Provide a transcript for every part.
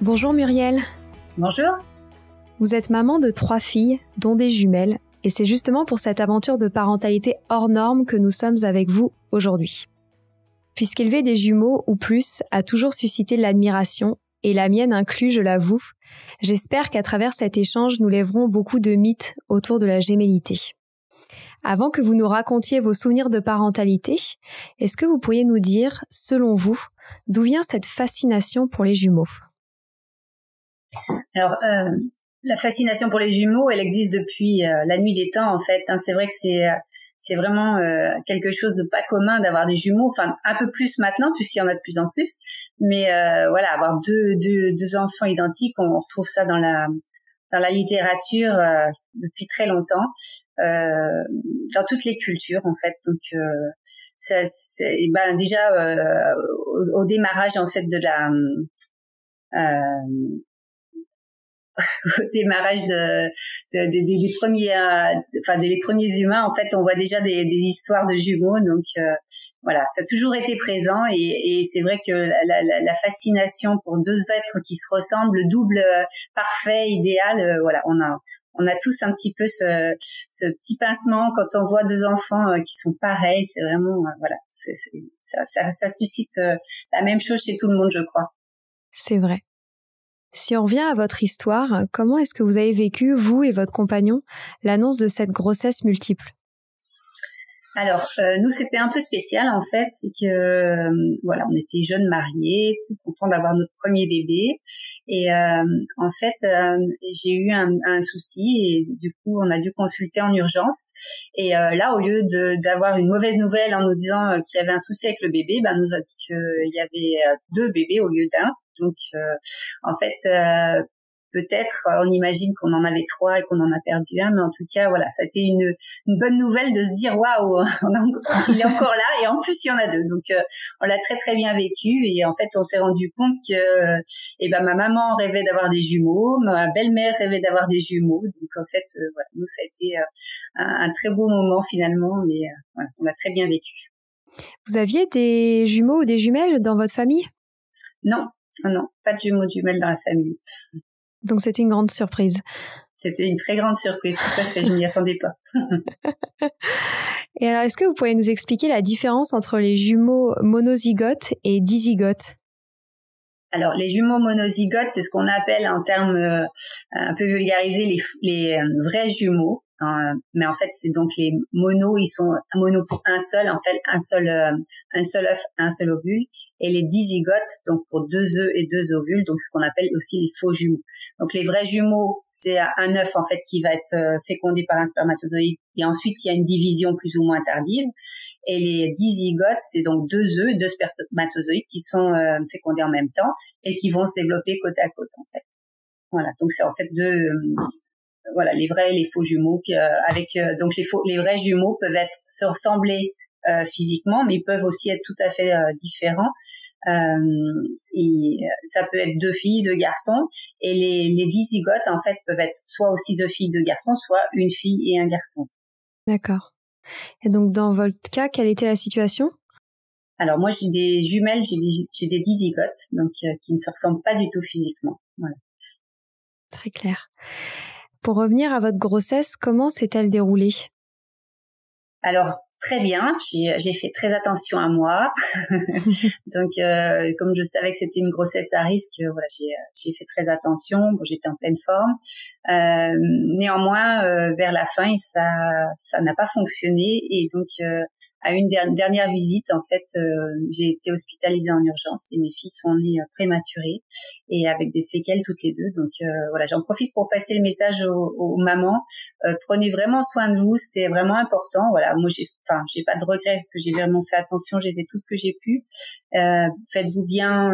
Bonjour Muriel. Bonjour. Vous êtes maman de 3 filles, dont des jumelles, et c'est justement pour cette aventure de parentalité hors norme que nous sommes avec vous aujourd'hui. Puisqu'élever des jumeaux ou plus a toujours suscité de l'admiration, et la mienne inclus, je l'avoue, j'espère qu'à travers cet échange, nous lèverons beaucoup de mythes autour de la gémellité. Avant que vous nous racontiez vos souvenirs de parentalité, est-ce que vous pourriez nous dire, selon vous, d'où vient cette fascination pour les jumeaux ? Alors, la fascination pour les jumeaux, elle existe depuis la nuit des temps, en fait. C'est vrai que c'est vraiment quelque chose de pas commun d'avoir des jumeaux. Enfin, un peu plus maintenant, puisqu'il y en a de plus en plus. Mais voilà, avoir deux enfants identiques, on retrouve ça dans la littérature depuis très longtemps, dans toutes les cultures, en fait. Donc, déjà au démarrage, en fait, au démarrage des premiers des premiers humains, en fait, on voit déjà des histoires de jumeaux. Donc voilà, ça a toujours été présent, et c'est vrai que la fascination pour deux êtres qui se ressemblent, le double parfait, idéal, voilà, on a tous un petit peu ce petit pincement quand on voit deux enfants qui sont pareils. C'est vraiment voilà, ça suscite la même chose chez tout le monde, je crois. C'est vrai. Si on revient à votre histoire, comment est-ce que vous avez vécu, vous et votre compagnon, l'annonce de cette grossesse multiple ? Alors, nous, c'était un peu spécial, en fait. C'est que, voilà, on était jeunes mariés, tout contents d'avoir notre premier bébé. Et en fait, j'ai eu un souci, et du coup, on a dû consulter en urgence. Et là, au lieu d'avoir une mauvaise nouvelle en nous disant qu'il y avait un souci avec le bébé, on nous a dit qu'il y avait 2 bébés au lieu d'un. Donc, en fait, peut-être, on imagine qu'on en avait 3 et qu'on en a perdu un, mais en tout cas, voilà, ça a été une bonne nouvelle de se dire waouh, il est encore là, et en plus il y en a 2. Donc, on l'a très très bien vécu, et en fait, on s'est rendu compte que, ma maman rêvait d'avoir des jumeaux, ma belle-mère rêvait d'avoir des jumeaux. Donc, en fait, voilà, nous, ça a été un très beau moment finalement, et voilà, on a très bien vécu. Vous aviez des jumeaux ou des jumelles dans votre famille ? Non, pas de jumeaux, de jumelles dans la famille. Donc c'était une grande surprise. C'était une très grande surprise, tout à fait, je m'y attendais pas. Et alors, est-ce que vous pouvez nous expliquer la différence entre les jumeaux monozygotes et dizygotes ? Alors, les jumeaux monozygotes, c'est ce qu'on appelle en termes un peu vulgarisés les vrais jumeaux. Mais en fait, c'est donc les monos, ils sont mono pour un seul, en fait, un seul œuf, un seul ovule. Et les dizygotes, donc pour 2 œufs et 2 ovules, donc ce qu'on appelle aussi les faux jumeaux. Donc les vrais jumeaux, c'est un œuf, en fait, qui va être fécondé par un spermatozoïde, et ensuite il y a une division plus ou moins tardive. Et les dizygotes, c'est donc 2 œufs et 2 spermatozoïdes qui sont fécondés en même temps et qui vont se développer côte à côte, en fait. Voilà, donc c'est en fait voilà, les vrais et les faux jumeaux, donc les vrais jumeaux peuvent se ressembler physiquement, mais ils peuvent aussi être tout à fait différents. Et ça peut être 2 filles, 2 garçons, et les dizygotes, en fait, peuvent être soit aussi 2 filles, 2 garçons, soit une fille et un garçon. D'accord. Et donc dans votre cas, quelle était la situation ? Alors moi, j'ai des jumelles, j'ai des dizygotes, donc qui ne se ressemblent pas du tout physiquement. Voilà. Très clair. Pour revenir à votre grossesse, comment s'est-elle déroulée ? Alors, très bien. J'ai fait très attention à moi. Donc, comme je savais que c'était une grossesse à risque, voilà, j'ai fait très attention. Bon, j'étais en pleine forme. Néanmoins, vers la fin, ça n'a pas fonctionné, et donc à une dernière visite, en fait, j'ai été hospitalisée en urgence, et mes filles sont nées prématurées et avec des séquelles toutes les 2. Donc voilà, j'en profite pour passer le message aux mamans. Prenez vraiment soin de vous, c'est vraiment important. Voilà, moi j'ai pas de regrets parce que j'ai vraiment fait attention, j'ai fait tout ce que j'ai pu. Faites-vous bien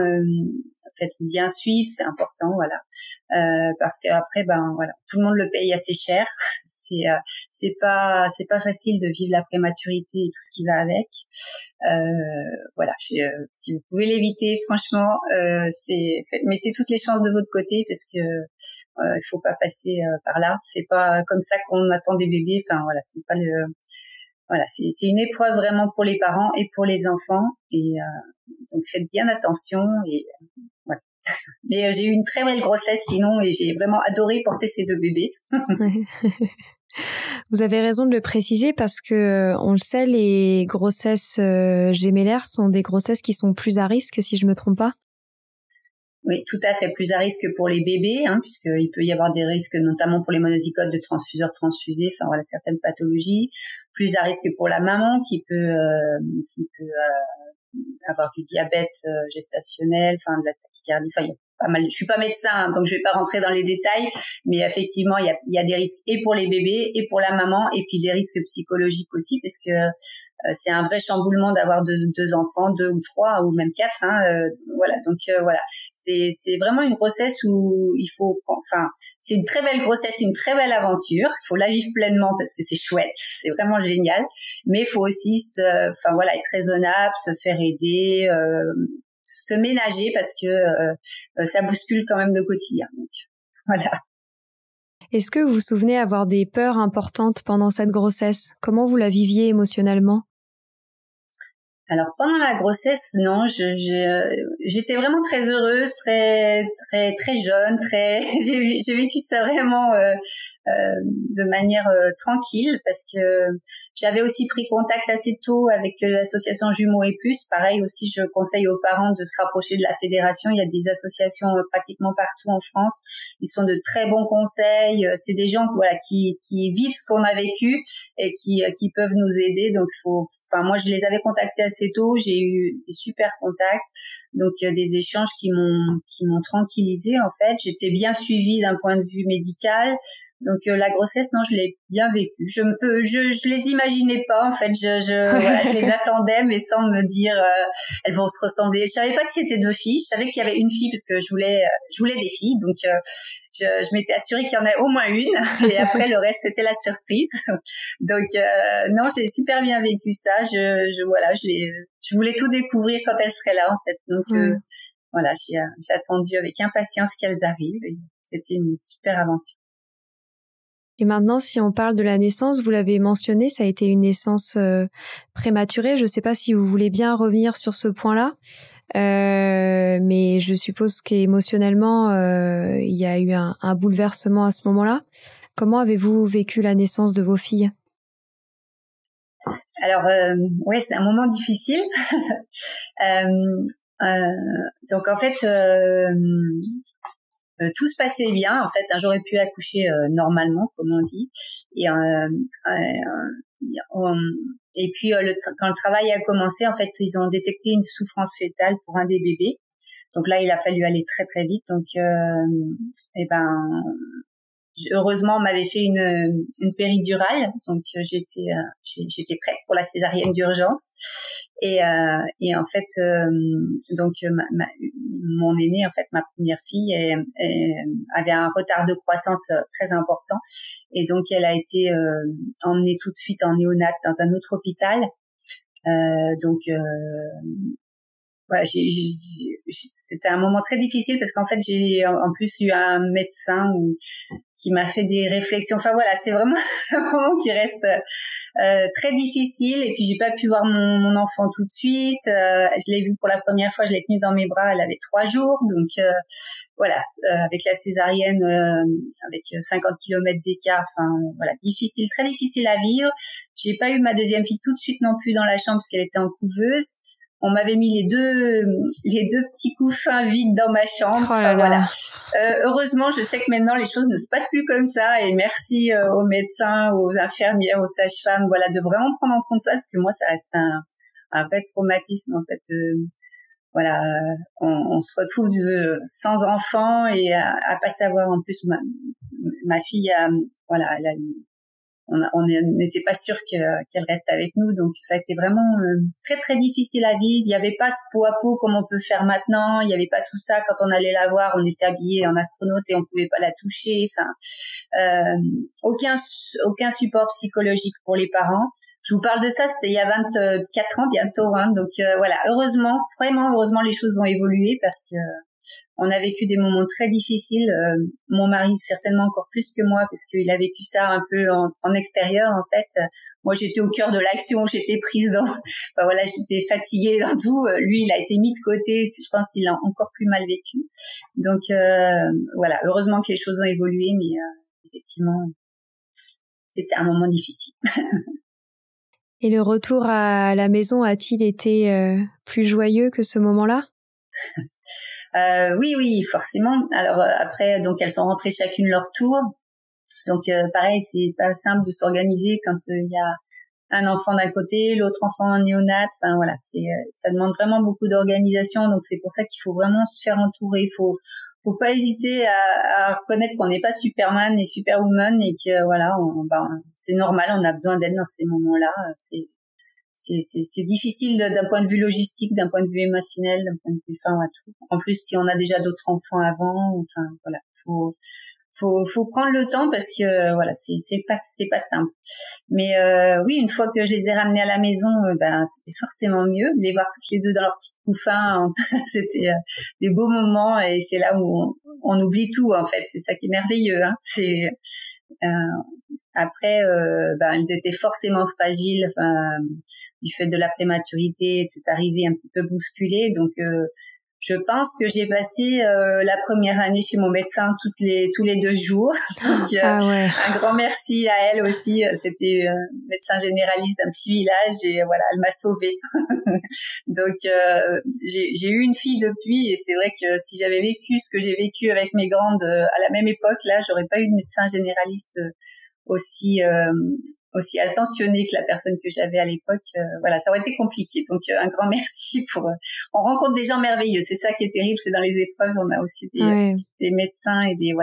suivre, c'est important, voilà. Parce qu'après, voilà, tout le monde le paye assez cher. C'est pas facile de vivre la prématurité et tout ce qui va avec. Voilà, si vous pouvez l'éviter, franchement, mettez toutes les chances de votre côté, parce que il faut pas passer par là. C'est pas comme ça qu'on attend des bébés. Enfin voilà, c'est une épreuve vraiment pour les parents et pour les enfants, et donc faites bien attention, et voilà, Mais j'ai eu une très belle grossesse sinon, et j'ai vraiment adoré porter ces deux bébés. Vous avez raison de le préciser parce que on le sait, les grossesses gémellaires sont des grossesses qui sont plus à risque, si je me trompe pas. Oui, tout à fait, plus à risque pour les bébés, puisqu'il peut y avoir des risques, notamment pour les monozygotes de transfuseurs transfusés, enfin voilà, certaines pathologies. Plus à risque pour la maman qui peut avoir du diabète gestationnel, enfin de la tachycardie, enfin il y a pas mal. Je suis pas médecin, donc je vais pas rentrer dans les détails, mais effectivement il y a des risques et pour les bébés et pour la maman, et puis des risques psychologiques aussi, parce que c'est un vrai chamboulement d'avoir deux enfants, 2 ou 3 ou même 4. Voilà, donc voilà, c'est vraiment une grossesse où il faut, enfin, c'est une très belle grossesse, une très belle aventure. Il faut la vivre pleinement parce que c'est chouette, c'est vraiment génial. Mais il faut aussi, être raisonnable, se faire aider, se ménager parce que ça bouscule quand même le quotidien. Donc voilà. Est-ce que vous vous souvenez avoir des peurs importantes pendant cette grossesse? Comment vous la viviez émotionnellement? Alors pendant la grossesse, non, j'étais vraiment très heureuse, très très très jeune, j'ai vécu ça vraiment de manière tranquille, parce que j'avais aussi pris contact assez tôt avec l'association Jumeaux et Plus. Pareil aussi, je conseille aux parents de se rapprocher de la fédération. Il y a des associations pratiquement partout en France. Ils sont de très bons conseils. C'est des gens qui vivent ce qu'on a vécu et qui peuvent nous aider. Donc moi je les avais contactés assez tôt. J'ai eu des super contacts, donc des échanges qui m'ont tranquillisée en fait. J'étais bien suivie d'un point de vue médical. Donc la grossesse, non, je l'ai bien vécue. Je les imaginais pas en fait. Je les attendais, mais sans me dire elles vont se ressembler. Je savais pas si c'était 2 filles. Je savais qu'il y avait une fille parce que je voulais des filles. Donc je m'étais assurée qu'il y en avait au moins une. Et après le reste c'était la surprise. Donc non, j'ai super bien vécu ça. Je voulais tout découvrir quand elles seraient là en fait. Donc voilà, j'ai attendu avec impatience qu'elles arrivent. Et c'était une super aventure. Et maintenant, si on parle de la naissance, vous l'avez mentionné, ça a été une naissance prématurée. Je ne sais pas si vous voulez bien revenir sur ce point-là, mais je suppose qu'émotionnellement, il y a eu un bouleversement à ce moment-là. Comment avez-vous vécu la naissance de vos filles? Alors, c'est un moment difficile. Donc en fait, tout se passait bien. En fait, j'aurais pu accoucher normalement, comme on dit. Et puis quand le travail a commencé, en fait, ils ont détecté une souffrance fœtale pour un des bébés. Donc là, il a fallu aller très très vite. Donc, heureusement, on m'avait fait une péridurale, donc j'étais prête pour la césarienne d'urgence. Et en fait, mon aînée, en fait, ma première fille, avait un retard de croissance très important, et donc elle a été emmenée tout de suite en néonat dans un autre hôpital. Voilà, c'était un moment très difficile parce qu'en fait j'ai en plus eu un médecin qui m'a fait des réflexions. Enfin voilà, c'est vraiment un moment qui reste très difficile. Et puis j'ai pas pu voir mon enfant tout de suite. Je l'ai vu pour la première fois, je l'ai tenue dans mes bras, elle avait 3 jours. Donc voilà, avec la césarienne, avec 50 km d'écart, enfin voilà, difficile, très difficile à vivre. J'ai pas eu ma deuxième fille tout de suite non plus dans la chambre parce qu'elle était en couveuse. On m'avait mis les deux petits couffins vides dans ma chambre. Oh là là. Voilà. Heureusement, je sais que maintenant les choses ne se passent plus comme ça, et merci aux médecins, aux infirmières, aux sages-femmes, voilà, de vraiment prendre en compte ça, parce que moi ça reste un vrai traumatisme en fait. Voilà, on se retrouve sans enfant et à pas savoir. En plus ma fille elle a on n'était pas sûr qu'elle reste avec nous, donc ça a été vraiment très très difficile à vivre. Il n'y avait pas ce pot à pot comme on peut faire maintenant, il n'y avait pas tout ça. Quand on allait la voir, on était habillé en astronaute et on pouvait pas la toucher. Enfin, aucun support psychologique pour les parents. Je vous parle de ça, c'était il y a 24 ans bientôt, donc voilà. Vraiment heureusement, les choses ont évolué, parce que on a vécu des moments très difficiles. Mon mari certainement encore plus que moi, parce qu'il a vécu ça un peu en extérieur en fait. moi j'étais au cœur de l'action, j'étais prise dans, enfin voilà, j'étais fatiguée dans tout. Lui, il a été mis de côté. Je pense qu'il l'a encore plus mal vécu. Donc voilà, heureusement que les choses ont évolué, mais effectivement, c'était un moment difficile. Et le retour à la maison a-t-il été plus joyeux que ce moment-là? Oui, forcément. Alors après, donc elles sont rentrées chacune leur tour. Donc pareil, c'est pas simple de s'organiser quand il y a un enfant d'un côté, l'autre enfant en néonat. Enfin voilà, ça demande vraiment beaucoup d'organisation. Donc c'est pour ça qu'il faut vraiment se faire entourer. Faut pas hésiter à reconnaître qu'on n'est pas Superman et Superwoman et que voilà, c'est normal, on a besoin d'aide dans ces moments-là. C'est difficile d'un point de vue logistique, d'un point de vue émotionnel, d'un point de vue, enfin, tout. En plus, si on a déjà d'autres enfants avant, enfin, voilà, faut prendre le temps parce que, voilà, c'est pas simple. Mais, oui, une fois que je les ai ramenés à la maison, c'était forcément mieux. Les voir toutes les deux dans leur petit couffin, c'était des beaux moments et c'est là où on oublie tout, en fait. C'est ça qui est merveilleux, hein. Après, ils étaient forcément fragiles, du fait de la prématurité, c'est arrivé un petit peu bousculé. Donc, je pense que j'ai passé la première année chez mon médecin tous les 2 jours. Donc, ouais. Un grand merci à elle aussi. C'était médecin généraliste d'un petit village et voilà, elle m'a sauvée. Donc, j'ai eu une fille depuis et c'est vrai que si j'avais vécu ce que j'ai vécu avec mes grandes à la même époque, là, j'aurais pas eu de médecin généraliste aussi attentionné que la personne que j'avais à l'époque. Voilà, ça aurait été compliqué. Donc un grand merci on rencontre des gens merveilleux. C'est ça qui est terrible, c'est dans les épreuves, on a aussi des médecins et des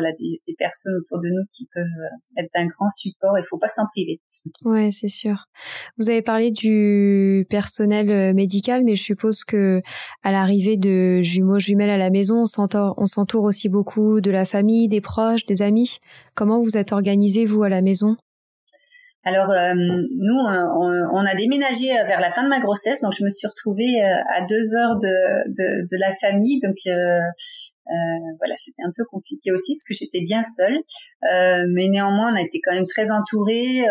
personnes autour de nous qui peuvent être d'un grand support. Il faut pas s'en priver. Ouais, c'est sûr. Vous avez parlé du personnel médical, mais je suppose que à l'arrivée de jumeaux jumelles à la maison, on s'entoure aussi beaucoup de la famille, des proches, des amis. Comment vous êtes organisés, vous, à la maison? Alors nous, on a déménagé vers la fin de ma grossesse, donc je me suis retrouvée à 2 heures de la famille, donc voilà, c'était un peu compliqué aussi parce que j'étais bien seule, mais néanmoins on a été quand même très entourés.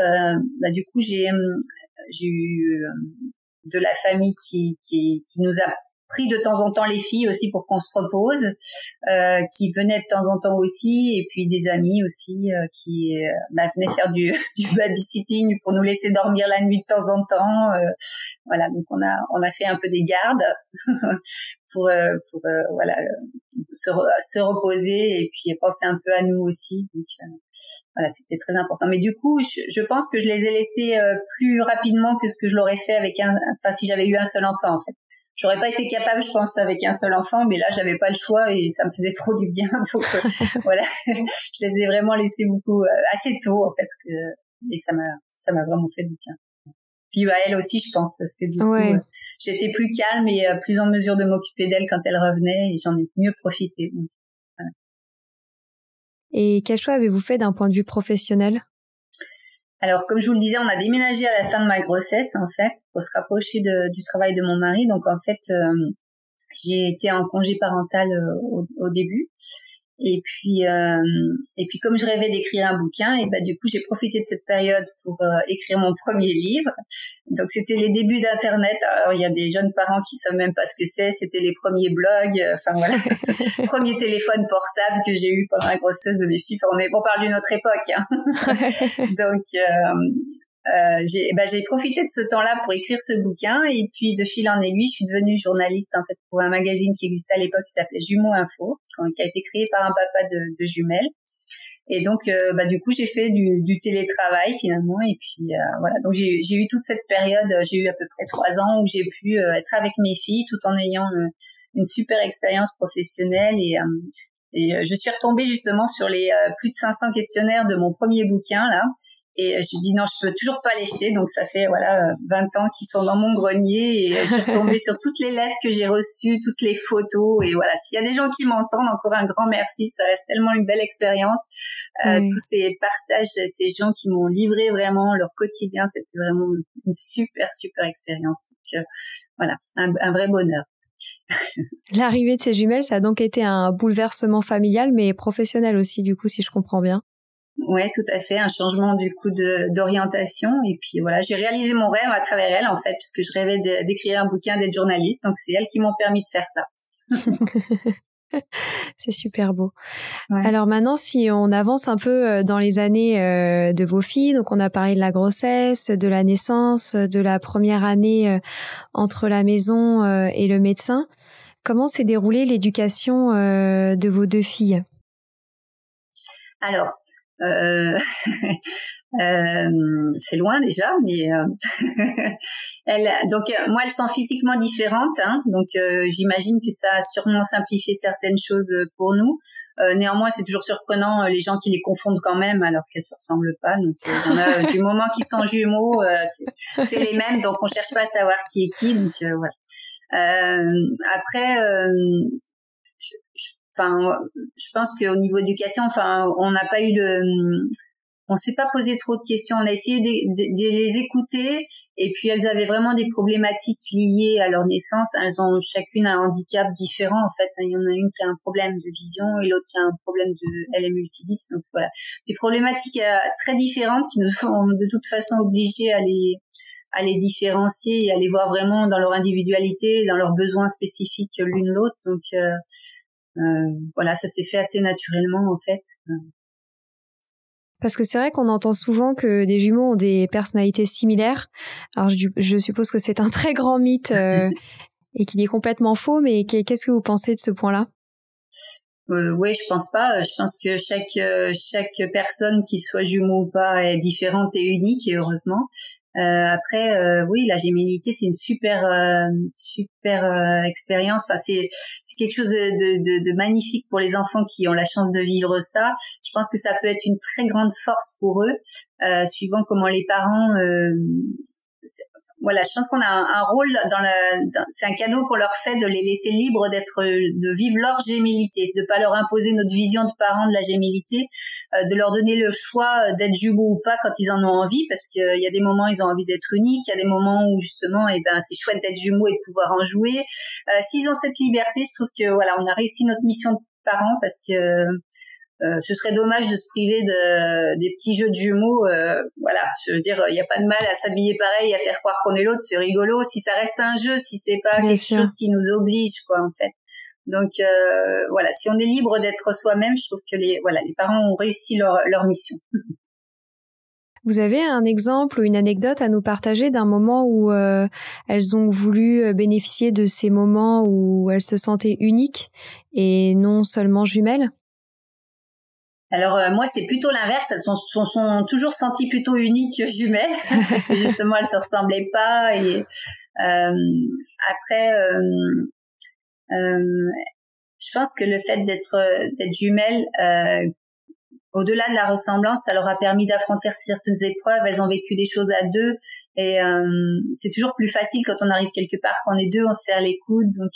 Du coup j'ai eu de la famille qui nous a pris de temps en temps les filles aussi pour qu'on se repose, qui venaient de temps en temps aussi, et puis des amis aussi qui venaient faire du babysitting pour nous laisser dormir la nuit de temps en temps. Voilà, donc on a fait un peu des gardes pour voilà, se reposer et puis penser un peu à nous aussi. Donc voilà, c'était très important. Mais du coup, je pense que je les ai laissés plus rapidement que ce que je l'aurais fait avec si j'avais eu un seul enfant, en fait. J'aurais pas été capable, je pense, avec un seul enfant, mais là, j'avais pas le choix et ça me faisait trop du bien. Donc, voilà, je les ai vraiment laissés assez tôt, en fait, et ça m'a vraiment fait du bien. Puis, elle aussi, je pense, parce que du coup, j'étais plus calme et plus en mesure de m'occuper d'elle quand elle revenait et j'en ai mieux profité. Donc, voilà. Et quel choix avez-vous fait d'un point de vue professionnel? Alors, comme je vous le disais, on a déménagé à la fin de ma grossesse, en fait, pour se rapprocher du travail de mon mari. Donc, en fait, j'ai été en congé parental au début. Et puis comme je rêvais d'écrire un bouquin, et du coup j'ai profité de cette période pour écrire mon premier livre. Donc c'était les débuts d'Internet. Alors il y a des jeunes parents qui savent même pas ce que c'est. C'était les premiers blogs. Enfin voilà, premier téléphone portable que j'ai eu pendant la grossesse de mes filles. Enfin, on parle d'une autre époque. Hein. Donc j'ai profité de ce temps-là pour écrire ce bouquin et puis de fil en aiguille, je suis devenue journaliste en fait pour un magazine qui existait à l'époque qui s'appelait Jumeaux Info, qui a été créé par un papa de jumelles. Et donc du coup j'ai fait du télétravail finalement et puis voilà. Donc j'ai eu toute cette période, j'ai eu à peu près 3 ans où j'ai pu être avec mes filles tout en ayant une super expérience professionnelle et je suis retombée justement sur les plus de 500 questionnaires de mon premier bouquin là. Et je dis non, je peux toujours pas les jeter. Donc ça fait 20 ans qu'ils sont dans mon grenier et je suis retombée sur toutes les lettres que j'ai reçues, toutes les photos. Et voilà, s'il y a des gens qui m'entendent, encore un grand merci. Ça reste tellement une belle expérience. Tous ces partages, ces gens qui m'ont livré vraiment leur quotidien, c'était vraiment une super expérience. Donc voilà, un vrai bonheur. L'arrivée de ces jumelles, ça a donc été un bouleversement familial, mais professionnel aussi, du coup, si je comprends bien. Ouais, tout à fait, un changement du coup d'orientation. Et puis voilà, j'ai réalisé mon rêve à travers elle en fait, puisque je rêvais d'écrire un bouquin, d'être journaliste. Donc c'est elles qui m'ont permis de faire ça. C'est super beau. Ouais. Alors maintenant, si on avance un peu dans les années de vos filles, donc on a parlé de la grossesse, de la naissance, de la première année entre la maison et le médecin. Comment s'est déroulée l'éducation de vos 2 filles? Alors, c'est loin déjà, mais moi, elles sont physiquement différentes, hein, donc j'imagine que ça a sûrement simplifié certaines choses pour nous. Néanmoins, c'est toujours surprenant les gens qui les confondent quand même alors qu'elles se ressemblent pas. Donc, il y en a du moment qu'ils sont jumeaux, c'est les mêmes, donc on cherche pas à savoir qui est qui. Donc voilà. Après, je pense qu'au niveau éducation, on n'a pas eu on s'est pas posé trop de questions. On a essayé de les écouter, et puis elles avaient vraiment des problématiques liées à leur naissance. Elles ont chacune un handicap différent en fait. Il y en a une qui a un problème de vision et l'autre qui a un problème elle est multidys. Donc voilà, des problématiques très différentes qui nous ont de toute façon obligés à les différencier et à les voir vraiment dans leur individualité, dans leurs besoins spécifiques l'une l'autre. Donc voilà, ça s'est fait assez naturellement en fait. Parce que c'est vrai qu'on entend souvent que des jumeaux ont des personnalités similaires. Alors je suppose que c'est un très grand mythe et qu'il est complètement faux, mais qu'est-ce que vous pensez de ce point-là? Oui, je pense pas. Je pense que chaque personne, qui soit jumeau ou pas, est différente et unique, et heureusement. Après, oui, la gémellité, c'est une super expérience. Enfin, c'est quelque chose de magnifique pour les enfants qui ont la chance de vivre ça. Je pense que ça peut être une très grande force pour eux, suivant comment les parents. Voilà, je pense qu'on a un rôle c'est un cadeau qu'on leur fait de les laisser libres de vivre leur gémellité, de pas leur imposer notre vision de parents de la gémellité, de leur donner le choix d'être jumeaux ou pas quand ils en ont envie, parce qu'il y a des moments ils ont envie d'être uniques, il y a des moments où justement, c'est chouette d'être jumeaux et de pouvoir en jouer. S'ils ont cette liberté, je trouve que voilà, on a réussi notre mission de parents, parce que ce serait dommage de se priver des petits jeux de jumeaux. Voilà, je veux dire, il n'y a pas de mal à s'habiller pareil, à faire croire qu'on est l'autre, c'est rigolo. Si ça reste un jeu, si c'est pas quelque chose qui nous oblige, quoi, en fait. Donc voilà, si on est libre d'être soi-même, je trouve que les parents ont réussi leur mission. Vous avez un exemple ou une anecdote à nous partager d'un moment où elles ont voulu bénéficier de ces moments où elles se sentaient uniques et non seulement jumelles? Alors moi, c'est plutôt l'inverse. Elles sont toujours senties plutôt uniques que jumelles, parce que justement elles se ressemblaient pas. Et après, je pense que le fait d'être jumelles, au-delà de la ressemblance, ça leur a permis d'affronter certaines épreuves. Elles ont vécu des choses à deux, et c'est toujours plus facile quand on arrive quelque part, qu'on est deux, on se serre les coudes. Donc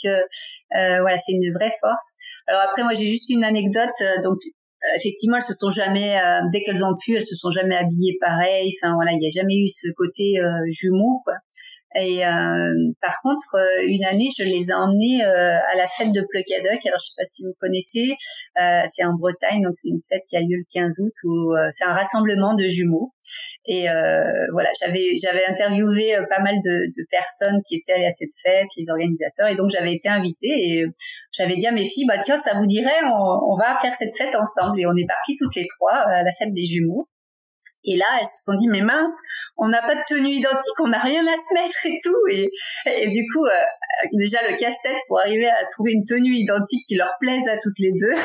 voilà, c'est une vraie force. Alors après, moi j'ai juste une anecdote. Donc effectivement, elles se sont jamais, dès qu'elles ont pu, elles se sont jamais habillées pareil. Enfin voilà, il n'y a jamais eu ce côté jumeau, quoi. Et par contre, une année, je les ai emmenées à la fête de Pleukadok. Alors, je sais pas si vous connaissez, c'est en Bretagne, donc c'est une fête qui a lieu le 15 août, où c'est un rassemblement de jumeaux. Et voilà, j'avais interviewé pas mal de personnes qui étaient allées à cette fête, les organisateurs, et donc j'avais été invitée, et j'avais dit à mes filles, tiens, ça vous dirait, on va faire cette fête ensemble. Et on est parties toutes les trois à la fête des jumeaux. Et là, elles se sont dit, mais mince, on n'a pas de tenue identique, on n'a rien à se mettre et tout. Et du coup, déjà le casse-tête pour arriver à trouver une tenue identique qui leur plaise à toutes les deux.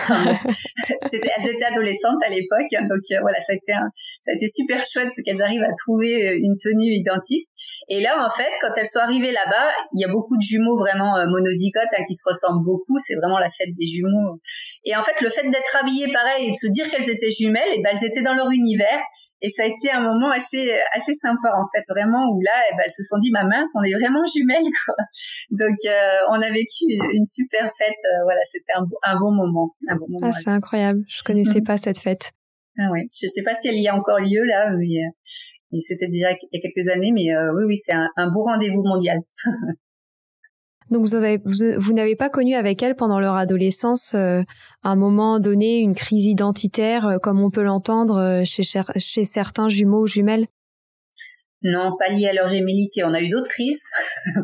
Elles étaient adolescentes à l'époque, donc voilà, ça a été super chouette qu'elles arrivent à trouver une tenue identique. Et là, en fait, quand elles sont arrivées là-bas, il y a beaucoup de jumeaux vraiment monozygotes, qui se ressemblent beaucoup. C'est vraiment la fête des jumeaux. Et en fait, le fait d'être habillées pareil et de se dire qu'elles étaient jumelles, et elles étaient dans leur univers. Et ça a été un moment assez sympa, en fait, vraiment, où là, elles se sont dit, mince, on est vraiment jumelles, quoi. Donc, on a vécu une super fête. Voilà, c'était un bon moment. Ah, c'est incroyable. Je connaissais pas cette fête. Ah oui. Je sais pas si elle y a encore lieu, là, mais c'était déjà il y a quelques années, mais oui, c'est un beau rendez-vous mondial. Donc vous n'avez pas connu avec elle pendant leur adolescence à un moment donné une crise identitaire comme on peut l'entendre chez certains jumeaux ou jumelles? Non, pas lié à leur gémellité. On a eu d'autres crises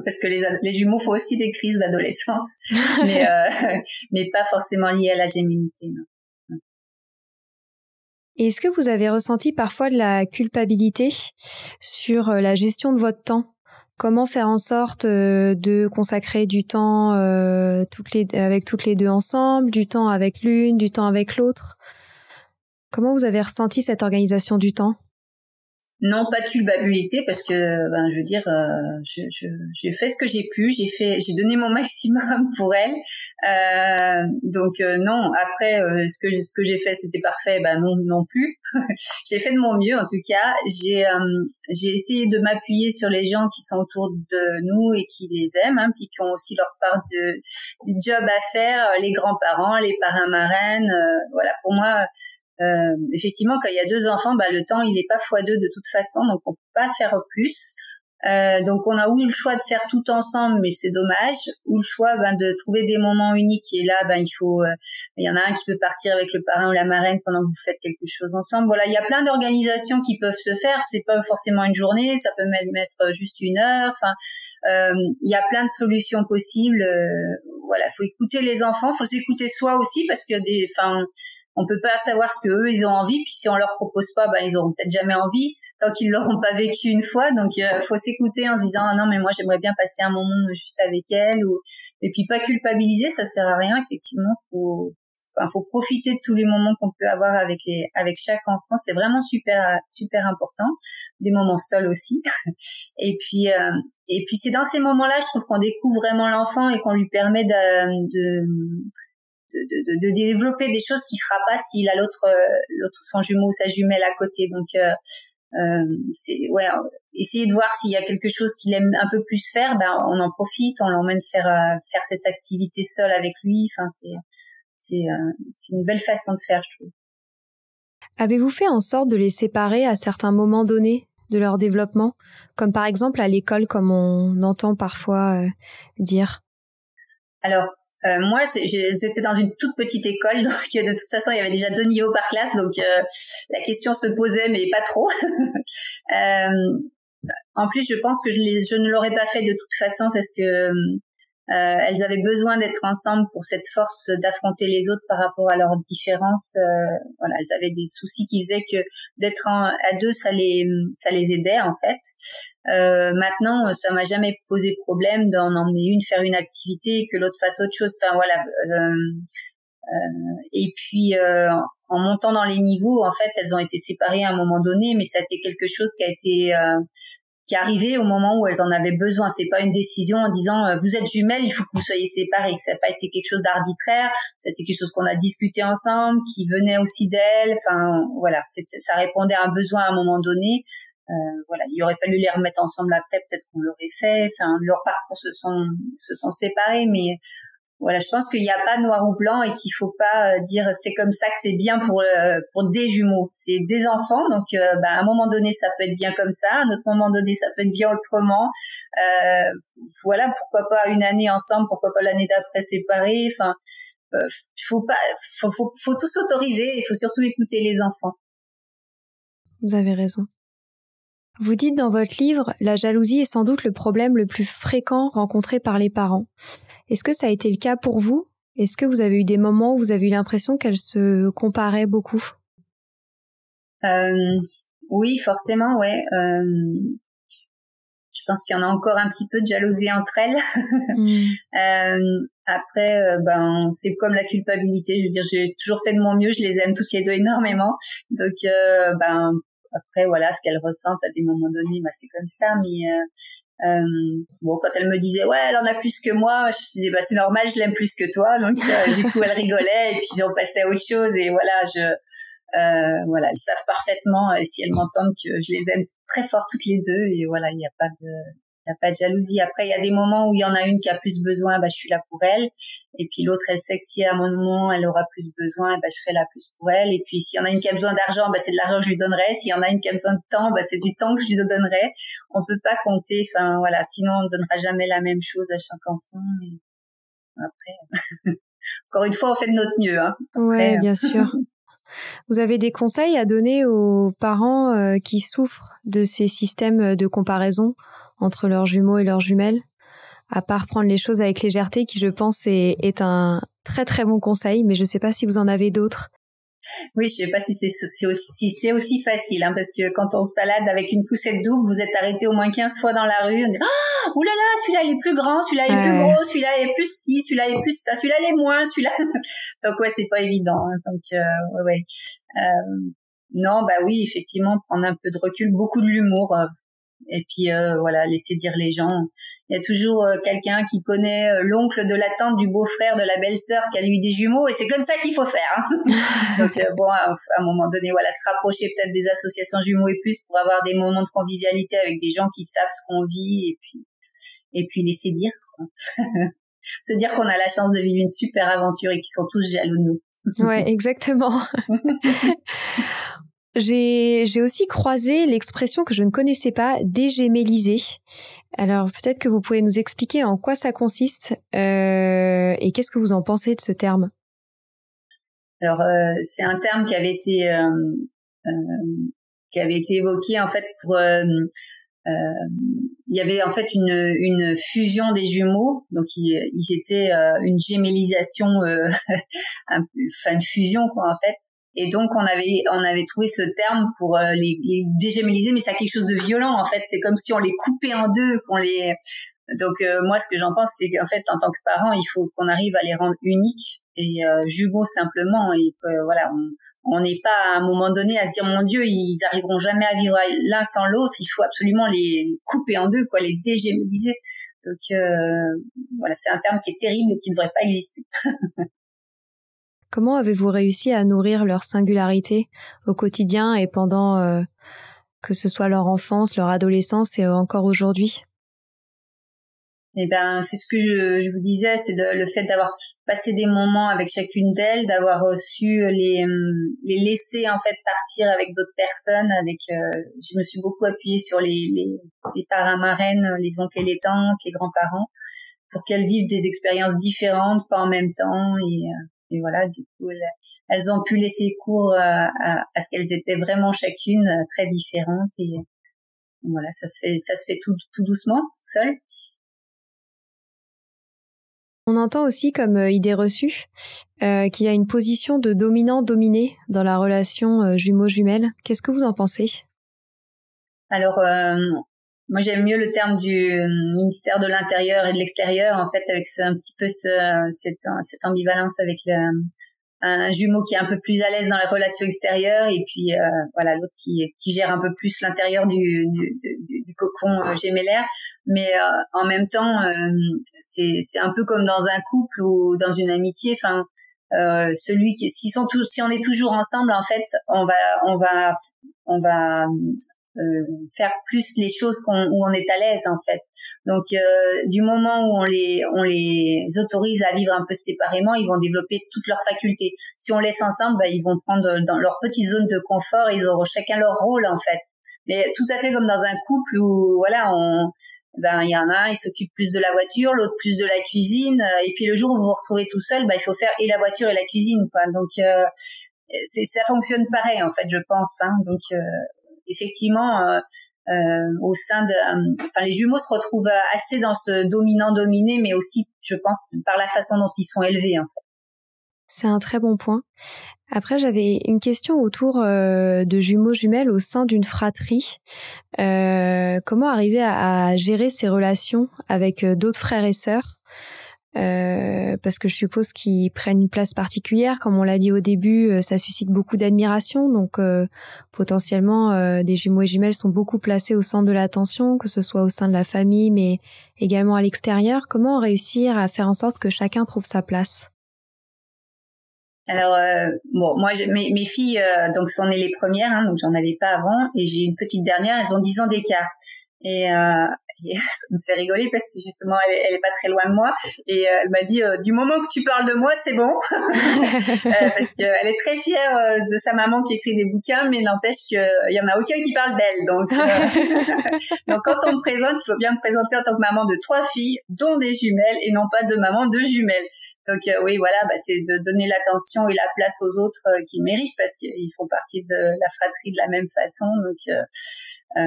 parce que les jumeaux font aussi des crises d'adolescence, mais pas forcément liées à la gémellité. Non. Et est-ce que vous avez ressenti parfois de la culpabilité sur la gestion de votre temps? Comment faire en sorte de consacrer du temps avec toutes les deux ensemble, du temps avec l'une, du temps avec l'autre? Comment vous avez ressenti cette organisation du temps? Non, pas de culpabilité parce que je veux dire j'ai fait ce que j'ai pu, j'ai donné mon maximum pour elle. Non, après ce que j'ai fait c'était parfait, non plus. J'ai fait de mon mieux en tout cas. J'ai essayé de m'appuyer sur les gens qui sont autour de nous et qui les aiment puis qui ont aussi leur part du job à faire, les grands-parents, les parrains marraines, voilà, pour moi effectivement, quand il y a 2 enfants, le temps il est pas x2 de toute façon, donc on peut pas faire plus. Donc on a ou le choix de faire tout ensemble, mais c'est dommage, ou le choix de trouver des moments uniques. Et là, il y en a un qui peut partir avec le parrain ou la marraine pendant que vous faites quelque chose ensemble. Voilà, il y a plein d'organisations qui peuvent se faire. C'est pas forcément une journée, ça peut mettre juste 1 heure. Enfin, il y a plein de solutions possibles. Voilà, faut écouter les enfants, faut s'écouter soi aussi parce que on peut pas savoir ce que eux ils ont envie, puis si on leur propose pas, ils auront peut-être jamais envie tant qu'ils l'auront pas vécu une fois. Donc faut s'écouter en se disant non mais moi j'aimerais bien passer un moment juste avec elle, et puis pas culpabiliser, ça sert à rien. Effectivement, faut profiter de tous les moments qu'on peut avoir avec chaque enfant. C'est vraiment super important. Des moments seuls aussi. Et puis c'est dans ces moments-là, je trouve qu'on découvre vraiment l'enfant et qu'on lui permet de développer des choses qu'il fera pas s'il a l'autre son jumeau ou sa jumelle à côté. Donc essayer de voir s'il y a quelque chose qu'il aime un peu plus faire, on en profite, on l'emmène faire cette activité seule avec lui. Enfin c'est une belle façon de faire, je trouve. Avez-vous fait en sorte de les séparer à certains moments donnés de leur développement, comme par exemple à l'école, comme on entend parfois dire? Alors moi, j'étais dans une toute petite école, donc de toute façon, il y avait déjà 2 niveaux par classe, donc la question se posait, mais pas trop. En plus, je pense que je ne l'aurais pas fait de toute façon parce que elles avaient besoin d'être ensemble pour cette force d'affronter les autres par rapport à leurs différences. Voilà, elles avaient des soucis qui faisaient que d'être à 2, ça les aidait en fait. Maintenant, ça m'a jamais posé problème d'en emmener une faire une activité et que l'autre fasse autre chose. Enfin voilà. Et puis en montant dans les niveaux, en fait, elles ont été séparées à un moment donné, mais ça a été quelque chose qui est arrivé au moment où elles en avaient besoin. C'est pas une décision en disant vous êtes jumelles, il faut que vous soyez séparées. Ça n'a pas été quelque chose d'arbitraire. C'était quelque chose qu'on a discuté ensemble, qui venait aussi d'elles. Enfin voilà, ça répondait à un besoin à un moment donné. Voilà, il aurait fallu les remettre ensemble après, peut-être qu'on l'aurait fait. Enfin, leurs parcours se sont séparés, mais voilà, je pense qu'il n'y a pas noir ou blanc et qu'il faut pas dire c'est comme ça que c'est bien pour des jumeaux. C'est des enfants, donc à un moment donné ça peut être bien comme ça, à un autre moment donné ça peut être bien autrement. Voilà, pourquoi pas une année ensemble, pourquoi pas l'année d'après séparés. Enfin, faut tout s'autoriser. Il faut surtout écouter les enfants. Vous avez raison. Vous dites dans votre livre, la jalousie est sans doute le problème le plus fréquent rencontré par les parents. Est-ce que ça a été le cas pour vous? Est-ce que vous avez eu des moments où vous avez eu l'impression qu'elles se comparaient beaucoup? Oui, forcément, ouais. Je pense qu'il y en a encore un petit peu de jalousie entre elles. Après, c'est comme la culpabilité. Je veux dire, j'ai toujours fait de mon mieux. Je les aime toutes les 2 énormément. Donc, après, voilà, ce qu'elles ressentent à des moments donnés, c'est comme ça. Mais quand elle me disait ouais, elle en a plus que moi, je me disais c'est normal, je l'aime plus que toi. Donc du coup, elle rigolait et puis on passait à autre chose. Et voilà, elles savent parfaitement si elles m'entendent que je les aime très fort toutes les 2. Et voilà, il n'y a pas Il n'y a pas de jalousie. Après, il y a des moments où il y en a une qui a plus besoin, je suis là pour elle. Et puis l'autre, elle sait que si à un moment, elle aura plus besoin, je serai là plus pour elle. Et puis s'il y en a une qui a besoin d'argent, c'est de l'argent que je lui donnerai. S'il y en a une qui a besoin de temps, c'est du temps que je lui donnerai. On peut pas compter. Enfin, voilà. Sinon, on ne donnera jamais la même chose à chaque enfant. Et après, encore une fois, on fait de notre mieux. Hein. Après, ouais, bien sûr. Vous avez des conseils à donner aux parents qui souffrent de ces systèmes de comparaison entre leurs jumeaux et leurs jumelles, à part prendre les choses avec légèreté, qui je pense est un très très bon conseil, mais je ne sais pas si vous en avez d'autres. Oui, je sais pas si c'est aussi facile, hein, parce que quand on se balade avec une poussette double, vous êtes arrêté au moins 15 fois dans la rue, on dit ah, oulala, celui-là il est plus grand, celui-là il est plus gros, celui-là il est plus ci, celui-là il est plus ça, celui-là il est moins, celui-là. Donc ouais, c'est pas évident. Hein, donc ouais. Non, oui, effectivement, prendre un peu de recul, beaucoup de l'humour. Et puis voilà, laisser dire les gens. Il y a toujours quelqu'un qui connaît l'oncle de la tante, du beau-frère, de la belle-sœur qui a eu des jumeaux, et c'est comme ça qu'il faut faire. Hein. Donc à un moment donné, voilà, se rapprocher peut-être des associations jumeaux et plus pour avoir des moments de convivialité avec des gens qui savent ce qu'on vit, et puis laisser dire. Se dire qu'on a la chance de vivre une super aventure et qu'ils sont tous jaloux de nous. Ouais, exactement. J'ai aussi croisé l'expression que je ne connaissais pas, dégémelliser. Alors peut-être que vous pouvez nous expliquer en quoi ça consiste et qu'est-ce que vous en pensez de ce terme? Alors c'est un terme qui avait été évoqué en fait pour il y avait en fait une fusion des jumeaux, donc ils étaient une gémellisation, une fusion quoi en fait. Et donc on avait trouvé ce terme pour les dégémelliser, mais c'est quelque chose de violent en fait. C'est comme si on les coupait en deux, Donc moi ce que j'en pense c'est qu'en fait en tant que parent il faut qu'on arrive à les rendre uniques et jumeaux simplement, et voilà on n'est pas à un moment donné à se dire mon Dieu ils arriveront jamais à vivre l'un sans l'autre, il faut absolument les couper en deux quoi, les dégémelliser. Donc voilà, c'est un terme qui est terrible et qui ne devrait pas exister. Comment avez-vous réussi à nourrir leur singularité au quotidien et pendant que ce soit leur enfance, leur adolescence et encore aujourd'hui? Eh c'est ce que je vous disais, c'est le fait d'avoir passé des moments avec chacune d'elles, d'avoir su les laisser en fait partir avec d'autres personnes. Je me suis beaucoup appuyée sur les parrains marraines, les oncles et les tantes, les grands-parents, pour qu'elles vivent des expériences différentes, pas en même temps. Et voilà, du coup, elles ont pu laisser cours à ce qu'elles étaient vraiment chacune très différentes. Et voilà, ça se fait tout doucement, tout seul. On entend aussi comme idée reçue qu'il y a une position de dominant-dominé dans la relation jumeaux-jumelles. Qu'est-ce que vous en pensez? Alors, moi j'aime mieux le terme du ministère de l'Intérieur et de l'Extérieur, en fait, avec un petit peu cette ambivalence avec un jumeau qui est un peu plus à l'aise dans les relations extérieures, et puis voilà l'autre qui gère un peu plus l'intérieur du cocon gémellaire. Mais en même temps, c'est un peu comme dans un couple ou dans une amitié. Enfin, si on est toujours ensemble, en fait, on va faire plus les choses où on est à l'aise en fait. Donc du moment où on les autorise à vivre un peu séparément, ils vont développer toutes leurs facultés. Si on laisse ensemble, ils vont prendre dans leur petite zone de confort, et ils auront chacun leur rôle en fait. Mais tout à fait comme dans un couple où voilà, il y en a un, il s'occupe plus de la voiture, l'autre plus de la cuisine, et puis le jour où vous vous retrouvez tout seul, il faut faire et la voiture et la cuisine quoi. Donc ça fonctionne pareil en fait, je pense, hein. Donc effectivement, au sein les jumeaux se retrouvent assez dans ce dominant-dominé, mais aussi, je pense, par la façon dont ils sont élevés, en fait. C'est un très bon point. Après, j'avais une question autour de jumeaux-jumelles au sein d'une fratrie. Comment arriver à gérer ces relations avec d'autres frères et sœurs? Parce que je suppose qu'ils prennent une place particulière. Comme on l'a dit au début, ça suscite beaucoup d'admiration. Donc, potentiellement, des jumeaux et jumelles sont beaucoup placés au centre de l'attention, que ce soit au sein de la famille, mais également à l'extérieur. Comment réussir à faire en sorte que chacun trouve sa place? Alors, moi, mes filles donc sont nées les premières, hein, donc j'en avais pas avant, et j'ai une petite dernière, elles ont 10 ans d'écart. Et ça me fait rigoler parce que justement, elle est pas très loin de moi. Et elle m'a dit, du moment que tu parles de moi, c'est bon. Parce qu'elle est très fière de sa maman qui écrit des bouquins, mais n'empêche qu'il y en a aucun qui parle d'elle. Donc, donc quand on me présente, il faut bien me présenter en tant que maman de 3 filles, dont des jumelles, et non pas de maman de jumelles. Donc oui, voilà, c'est de donner l'attention et la place aux autres qui méritent, parce qu'ils font partie de la fratrie de la même façon. Donc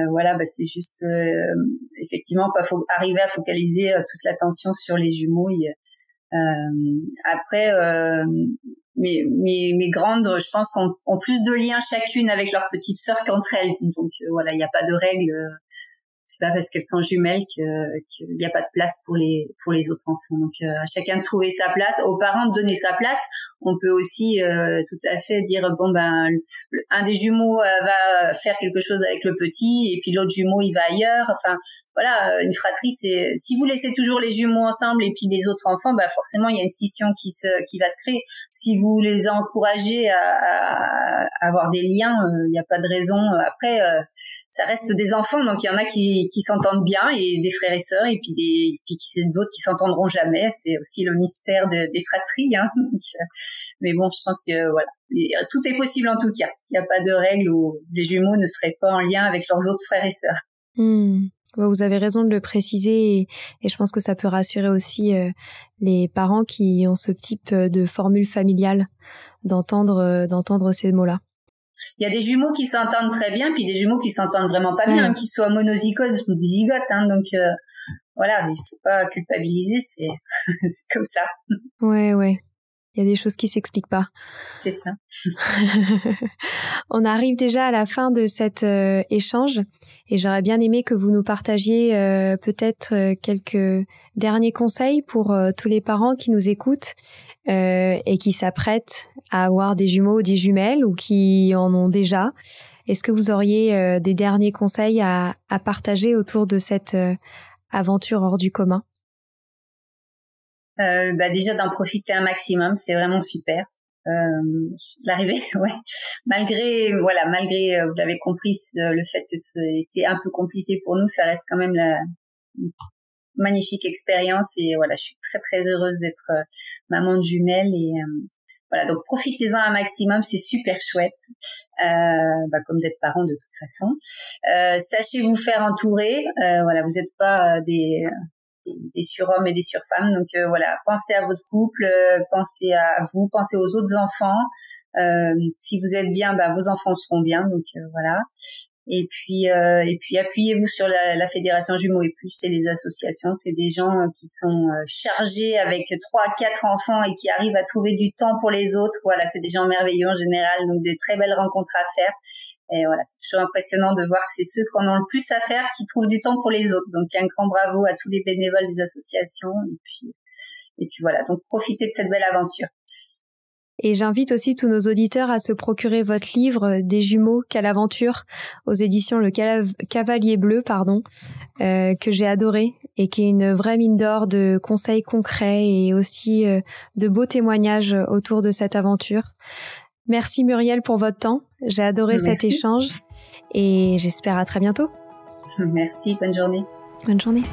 voilà, c'est juste effectivement pas arriver à focaliser toute l'attention sur les jumeaux. Après, mes grandes, je pense, ont plus de liens chacune avec leurs petites sœurs qu'entre elles. Donc voilà, il n'y a pas de règle. C'est pas parce qu'elles sont jumelles qu'il n'y a pas de place pour les autres enfants. Donc à chacun de trouver sa place, aux parents de donner sa place. On peut aussi tout à fait dire un des jumeaux va faire quelque chose avec le petit, et puis l'autre jumeau il va ailleurs. Enfin voilà, une fratrie, c'est si vous laissez toujours les jumeaux ensemble et puis les autres enfants, forcément il y a une scission qui va se créer. Si vous les encouragez à avoir des liens, il n'y a pas de raison. Après ça reste des enfants, donc il y en a qui s'entendent bien, et des frères et sœurs, et puis d'autres qui s'entendront jamais. C'est aussi le mystère des fratries, hein. Mais bon, je pense que voilà, tout est possible en tout cas. Il n'y a pas de règle où les jumeaux ne seraient pas en lien avec leurs autres frères et sœurs. Vous avez raison de le préciser, et je pense que ça peut rassurer aussi les parents qui ont ce type de formule familiale, d'entendre ces mots-là. Il y a des jumeaux qui s'entendent très bien, puis des jumeaux qui s'entendent vraiment pas bien, qu'ils soient monozygotes ou bizygotes, hein. Donc voilà, mais il faut pas culpabiliser, c'est comme ça. Ouais. Il y a des choses qui s'expliquent pas. C'est ça. On arrive déjà à la fin de cet échange, et j'aurais bien aimé que vous nous partagiez peut-être quelques derniers conseils pour tous les parents qui nous écoutent et qui s'apprêtent à avoir des jumeaux ou des jumelles, ou qui en ont déjà. Est-ce que vous auriez des derniers conseils à partager autour de cette aventure hors du commun? Déjà d'en profiter un maximum, c'est vraiment super. L'arrivée, ouais. Malgré vous l'avez compris, le fait que c'était un peu compliqué pour nous, ça reste quand même une magnifique expérience, et voilà, je suis très très heureuse d'être maman de jumelles, et voilà, donc profitez-en un maximum, c'est super chouette, comme d'être parent de toute façon. Sachez vous faire entourer, voilà, vous n'êtes pas des surhommes et des surfemmes, donc voilà, pensez à votre couple, pensez à vous, pensez aux autres enfants. Si vous êtes bien, vos enfants seront bien, donc voilà. Et puis appuyez-vous sur la Fédération Jumeaux et Plus et les associations. C'est des gens qui sont chargés avec 3 à 4 enfants et qui arrivent à trouver du temps pour les autres. Voilà, c'est des gens merveilleux en général, donc des très belles rencontres à faire. Et voilà, c'est toujours impressionnant de voir que c'est ceux qui en ont le plus à faire qui trouvent du temps pour les autres. Donc un grand bravo à tous les bénévoles des associations. Et puis voilà, donc profitez de cette belle aventure. Et j'invite aussi tous nos auditeurs à se procurer votre livre « Des jumeaux, quelle aventure » aux éditions Le Cavalier Bleu, que j'ai adoré, et qui est une vraie mine d'or de conseils concrets et aussi de beaux témoignages autour de cette aventure. Merci Muriel pour votre temps. J'ai adoré cet échange, et j'espère à très bientôt. Merci, bonne journée. Bonne journée.